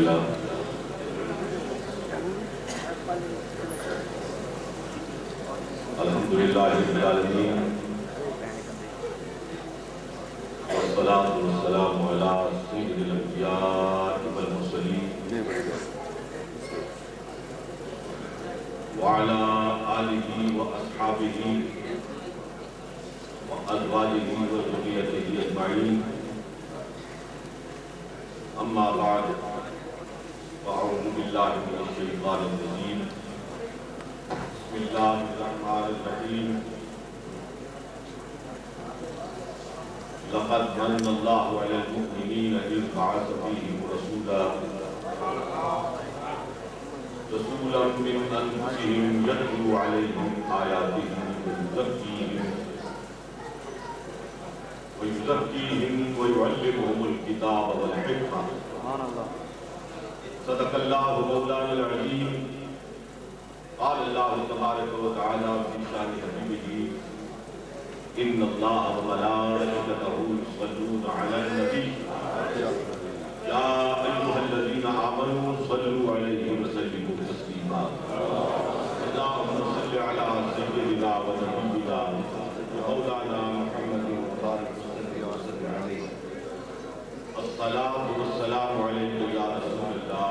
لله الحمد للہ رب العالمین والصلاة والسلام علی سید الانبیاء والمرسلین وعلى آلہ واصحابہ وازواجہ وذریتہ اجمعین اما بعد فاعوذ باللہ من الشیطان الرجیم بسم اللہ الرحمن الرحیم لقد من اللہ علی المؤمنین اذ بعث فیہم رسولا من انفسهم یتلو علیہم آیاتہ ویزکیہم ویعلمہم الکتاب والحکمہ صدق اللہ مولانا العظیم قال اللہ تبارک و تعالی فی شان حبیبہ ان اللہ وملائکتہ یصلون علی النبی یا ایھا الذین آمنوا صلوا علیہ وسلموا تسلیما اللہم صل علی سیدنا و نبینا مولانا محمد الصلاة والسلام علیکہ یا رسول اللہ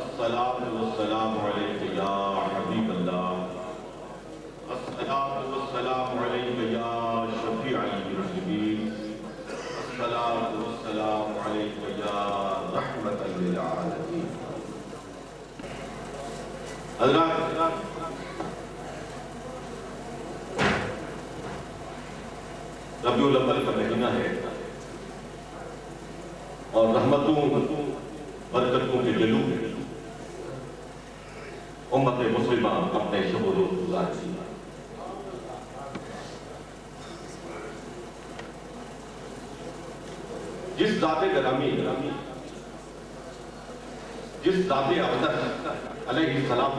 الصلاة والسلام علیکہ یا حبیب اللہ الصلاة والسلام علیکہ یا شفیع المذنبین الصلاة والسلام علیکہ یا رحمت للعالمین حضرات ربیع الاول کا مہینہ ہے اور رحمتوں برکتوں کے جلو میں امت مسلمہ اپنے شب و روز گزارتی ہے۔ جس ذات گرامی جس ذات اقدس علیہ السلام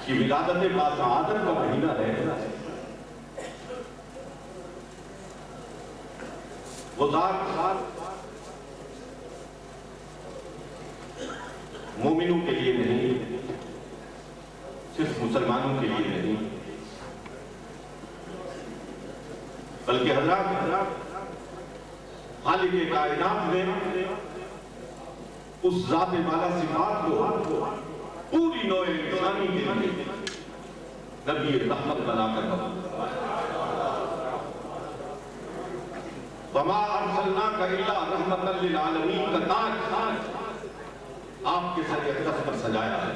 کی ولادت باسعادت کا مہینہ ہے، وہ ذات مومنوں کے لیے نہیں، صرف مسلمانوں کے لیے نہیں، بلکہ حضرات خالق کائنات نے اس ذات بالا صفات کو پوری نوع انسانی کے لیے نبی رحمت بنا کر وَمَا أَرْسَلْنَاكَ إِلَّا رَحْمَةً لِلْعَالَمِينَ کا تاج آپ کے سر اقدس پر سجایا ہے۔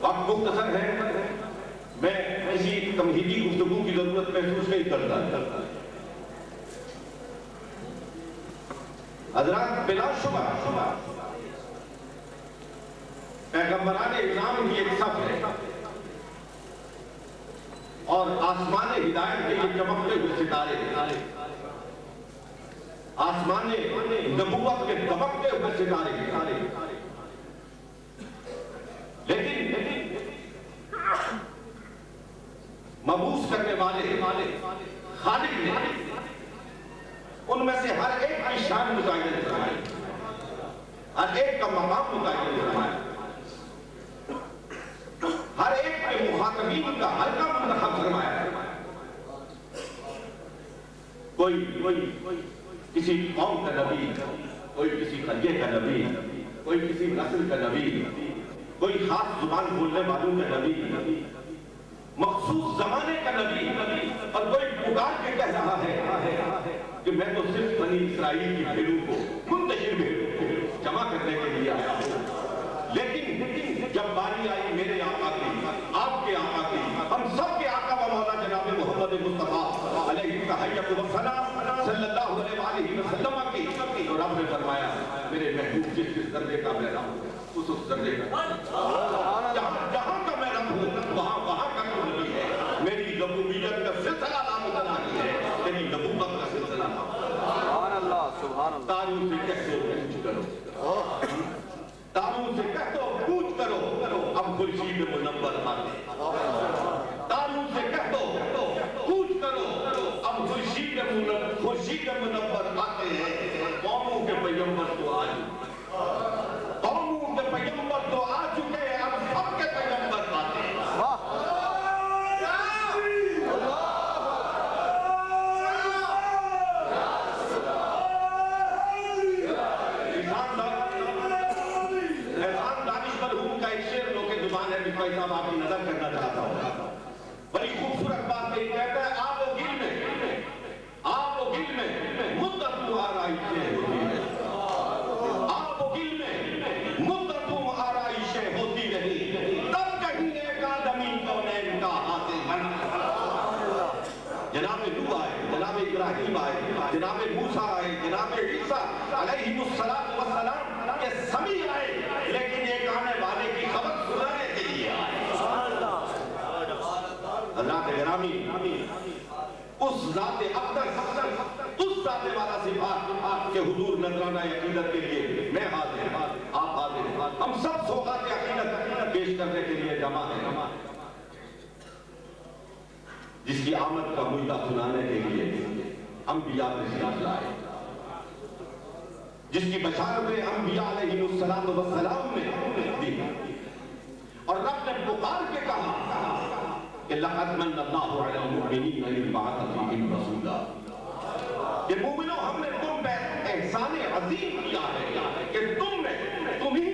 وقت مختصر ہے، میں ایسی تمہیدی گفتگو کی ضرورت محسوس نہیں کرتا۔ حضرات بلا شبہ پیغمبران اعظام کی ایک صف ہے اور آسمان ہدایت کے یہ چمکتے ہوئے ستارے، آسمان نبوت کے دمکتے ہوئے ستارے، لیکن مبعوث کرنے والے خالق نے ان میں سے ہر ایک کی شان متعین فرمائی، ہر ایک کا مقام متعین فرمایا، ہر ایک کے مخاطبین کا حلقہ منتخب فرمایا۔ کوئی کسی قوم کا نبی، کوئی کسی قریے کا نبی، کوئی کسی نسل کا نبی، کوئی خاص زبان بولنے والوں کا نبی، مخصوص زمانے کا نبی، اور کوئی پکار کے کہہ رہا ہے کہ میں تو صرف بنی اسرائیل کی بھیڑوں کو منتشر بھیڑوں کو جمع کرنے کے لیے آیا ہوں۔ لیکن جب باری آئی میرے آقا کی، آپ کے آقا کی، ہم سب کے آقا و مولا جناب محمد مصطفیٰ علیہ التحیۃ والسلام صلی اللہ علیہ وسلم کی، تو رب نے فرمایا میرے محبوب جس درجے کا میں رب ہوں اس درجے کا جہاں کا میں رب ہوں وہاں کا تو نبی ہے۔ میری ربوبیت کا سلسلہ لامتناہی ہے، میری نبوت کا سلسلہ سبحان اللہ سبحان اللہ۔ تاروں سے کہہ دو پوچھ کرو، تاروں سے کہہ دو پوچھ کرو، اب خورشید منور آتے۔ تاروں سے کہہ دو کے منور آتے ہیں، قوموں کے پیغمبر تو آ چکے، قوموں کے پیغمبر تو آ چکے ہیں، اب سب کے پیغمبر آتے ہیں۔ بھائی صاحب آپ کی نظر کرنا چاہتا ہوں، بڑی خوبصورت بات یہ کہتا ہے، آپ و گل میں مدتوں آرائشیں ہوتی ہیں، آپ و گل میں مدتوں آرائشیں ہوتی رہی، تب کہیں ایک آدمی کونین کا حاصل بنا۔ جناب نوح آئے، جناب ابراہیم آئے، جناب موسیٰ آئے، جناب عیسیٰ علیہ السلام کے سبھی آئے، لیکن ایک آنے والے کی خبر سنانے کے لیے آئے۔ اللہ کے گرامی، اس ذات اقدس، اس ذات والا صفات کے حضور نذرانہ عقیدت کے لیے میں حاضر، آپ حاضر، ہم سب سوغات عقیدت پیش کرنے کے لیے جمع ہیں، جس کی آمد کا مجدہ سنانے کے لیے انبیاء تشریف لائے، جس کی بشارتیں انبیاء علیہ السلام نے دی، اور رب نے پکار کے کہا کہ لَقَدْ مَنَّ اللَّهُ عَلَى الْمُؤْمِنِينَ إِذْ بَعَثَ فِيهِمْ رَسُولًا، کہ مومنوں ہم نے تم پہ احسان عظیم کیا ہے کہ تمہیں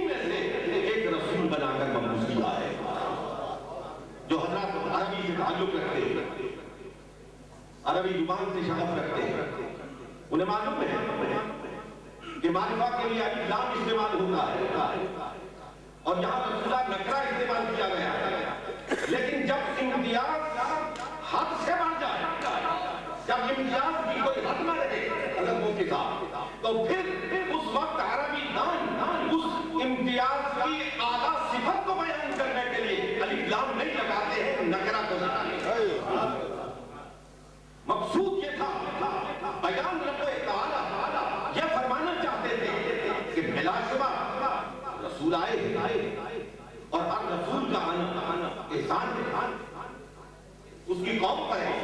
میں سے ایک رسول بنا کر مبعوث کیا ہے۔ جو حضرات عربی سے تعلق رکھتے ہیں، عربی زبان سے شغف رکھتے ہیں، انہیں معلوم ہے کہ معرفہ کے لیے الف لام استعمال ہوتا ہے، اور یہاں رسولہ نکرہ استعمال کیا گیا ہے، لیکن جب امتیاز حد سے بڑھ جائے، جب امتیاز کی کوئی حد نہ رہے حضرتوں کے ساتھ، تو پھر اس وقت عربی دان اس امتیاز کی اعلیٰ صفت کو بیان کرنے کے لیے الف لام نہیں لگاتے ہیں، نکرہ کو لگاتے ہیں۔ مقصود یہ تھا، بیان رب تعالیٰ یہ فرمانا چاہتے تھے کہ بلا شبہ رسول آئے، اور ہر رسول کا آنا احسان ہے، اس کی قوم پر ہے،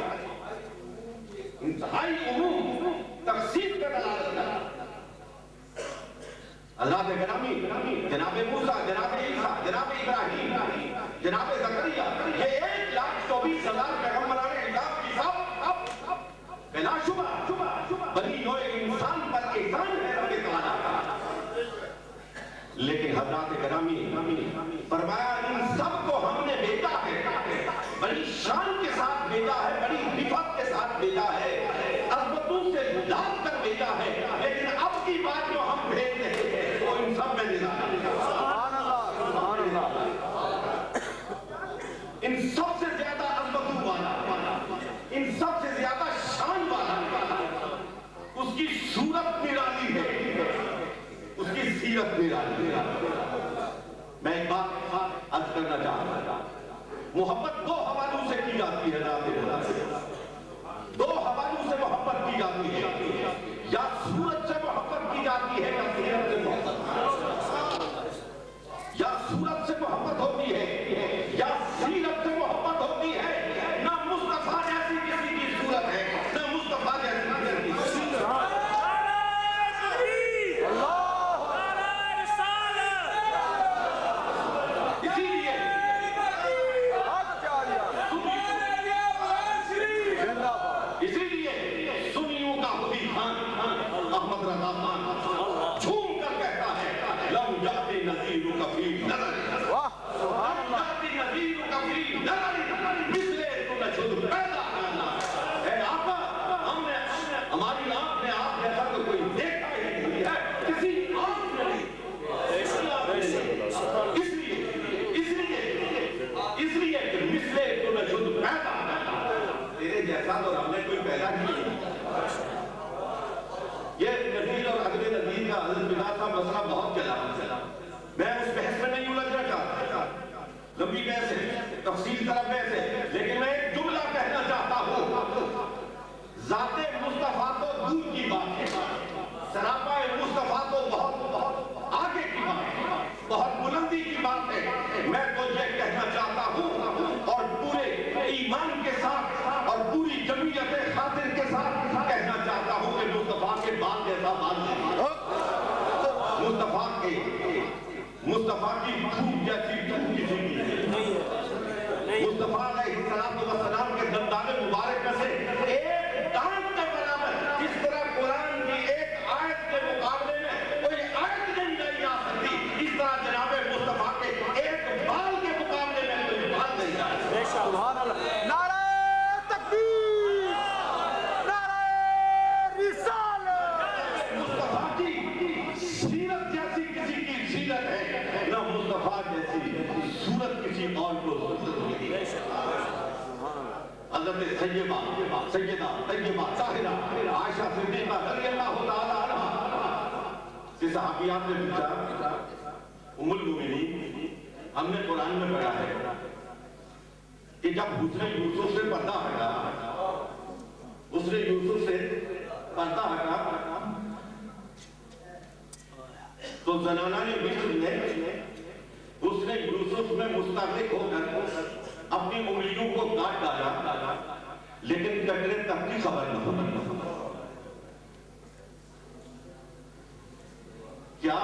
انتہائی عموم تقسیم کا دلالت ہے۔ اللہ کے گرامی، جناب موسیٰ، جناب عیسیٰ، جناب ابراہیم، جناب زکریا، یہ 1,24,000 پیغمبران اعظام کی سب بلا شبہ بنی نوع انسان پر احسان ہے رب تعالیٰ کا۔ لیکن حضرات گرامی فرمایا ان سب کو ہم نے بھیجا ہے، بڑی شان کے ساتھ بھیجا ہے، بڑی رفعت کے ساتھ بھیجا ہے، عظمتوں سے لاپ کر بھیجا ہے، لیکن اب کی بات جو ہم بھیج رہے ہیں وہ ان سب میں نظام ہے۔ سبحان اللہ، سبحان اللہ۔ ان سب سے زیادہ عظمتوں والا، ان سب سے زیادہ شان والا، اس کی صورت نرالی ہے، اس کی سیرت نرالی ہے۔ میں ایک بات عرض کرنا چاہتا ہوں، محبت دو حوالوں سے کی جاتی ہے، دو حوالوں سے محبت کی جاتی ہے، یا صورت سے محبت کی جاتی ہے یا سیرت سے محبت، یا صورت سے محبت ہوتی ہے یا سیرت سے محبت ہوتی ہے۔ نہ مصطفیٰ جیسی کسی کی صورت ہے، نہ مصطفیٰ جیسی کسی کی صورت ہے۔ مسئلہ بہت چلا، میں اس بحث میں نہیں الجھنا چاہتا، لمبی بحث ہے، تفصیل طرف بحث ہے، لیکن میں ایک جملہ کہنا چاہتا ہوں، ذات مصطفیٰ تو دور کی بات ہے، سراپا مصطفیٰ تو بہت آگے کی بات ہے، بہت بلندی کی بات ہے۔ میں تو یہ کہنا چاہتا ہوں اور پورے ایمان کے ساتھ اور پوری جمعیت خاطر کے ساتھ کہنا چاہتا ہوں کہ سیدہ طیبہ طاہرہ عائشہ صدیقہ رضی اللہ تعالیٰ عنہا سے صحابیات نے پوچھا ام المومنین ہم نے قرآن میں پڑھا ہے کہ جب حسن یوسف سے پردہ ہٹا تو زنانہ نے مصر میں حسن یوسف میں مستغرق ہو کر اپنی انگلیوں کو کاٹ ڈالا لیکن کٹنے تک کی خبر نہ ہوئی. کیا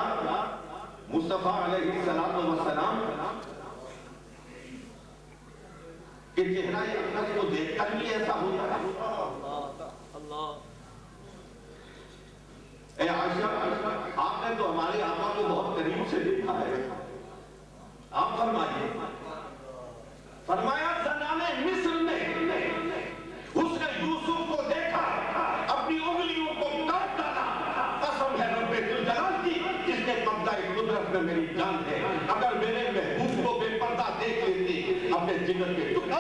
مصطفیٰ علیہ السلام کہ چہرہ اقدس کو دیکھ کر بھی ایسا ہوتا ہے؟ اے عائشہ آپ نے تو ہمارے آقا کو بہت قریب سے دیکھا ہے. آپ فرمایا زنانِ مصر نے حسن یوسف کو دیکھا اپنی انگلیوں کو کاٹ ڈالا. قسم ہے رب ذوالجلال کی جس نے قبضہ قدرت میں میری جان ہے اگر میرے محبوب کو بے پردہ دیکھ لیتی اپنے جگر کے ٹکڑے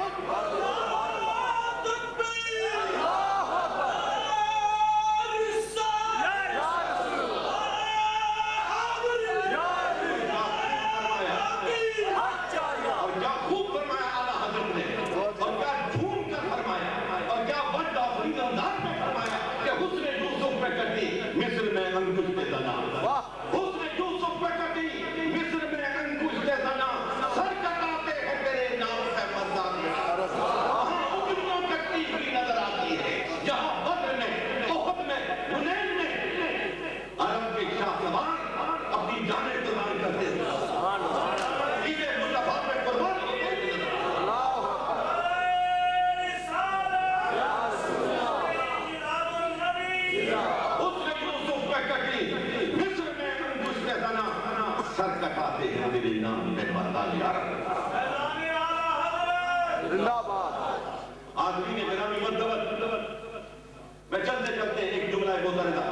میں چلتے ایک جملہ متردہ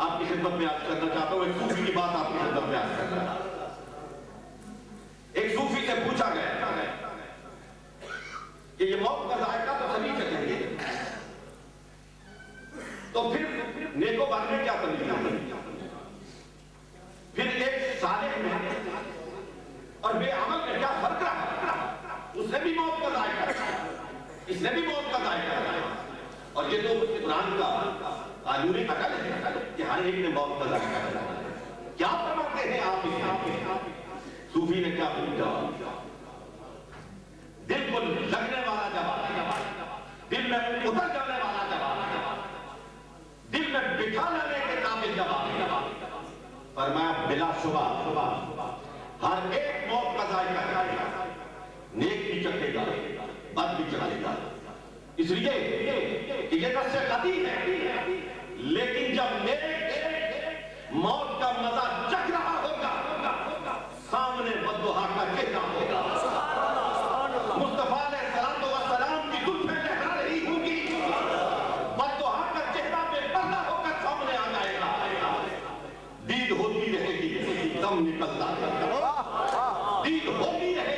آپ کی خدمت میں عرض کرنا چاہتا ہوں. ایک صوفی کی بات آپ کی خدمت میں عرض کرنا. ایک صوفی سے پوچھا گیا کہ یہ موت کا ذائقہ تو سبھی چکیں گے تو پھر نیکو بار میں کیا تمیز ہے؟ پھر ایک صالح میں اور بے عمل میں کیا فرق رہا؟ اس نے بھی موت کا ذائقہ اس نے بھی موت کا ذائقہ رہا. اور یہ تو قرآن کا قانونی عقل ہے کہ ہر ایک نے موت کا ذائقہ رہا. کیا فرماتے ہیں آپ اس صوفی نے کیا پوچھا؟ دل کو لگنے والا جواب, دل میں اتر جانے والا جواب, دل میں بٹھا لانے کے قابل جواب. فرمایا بلا شبہ ہر ایک موت کا ذائقہ نیک بھی چکھے گا بد بھی چکھے گا. اس لیے کہ یہ نص قدیم ہے لیکن جب نیک موت کا مزہ چکھ رہا ہوگا سامنے بددعا کا چہرہ ہوگا. مصطفیٰ علیہ السلام کی زلفیں لہرا رہی ہوں گی, بددعا کا چہرہ بے پردہ ہو کر سامنے آ جائے گا. دید ہوتی رہے گی دم نکلتا رہے گا, دید ہوتی رہے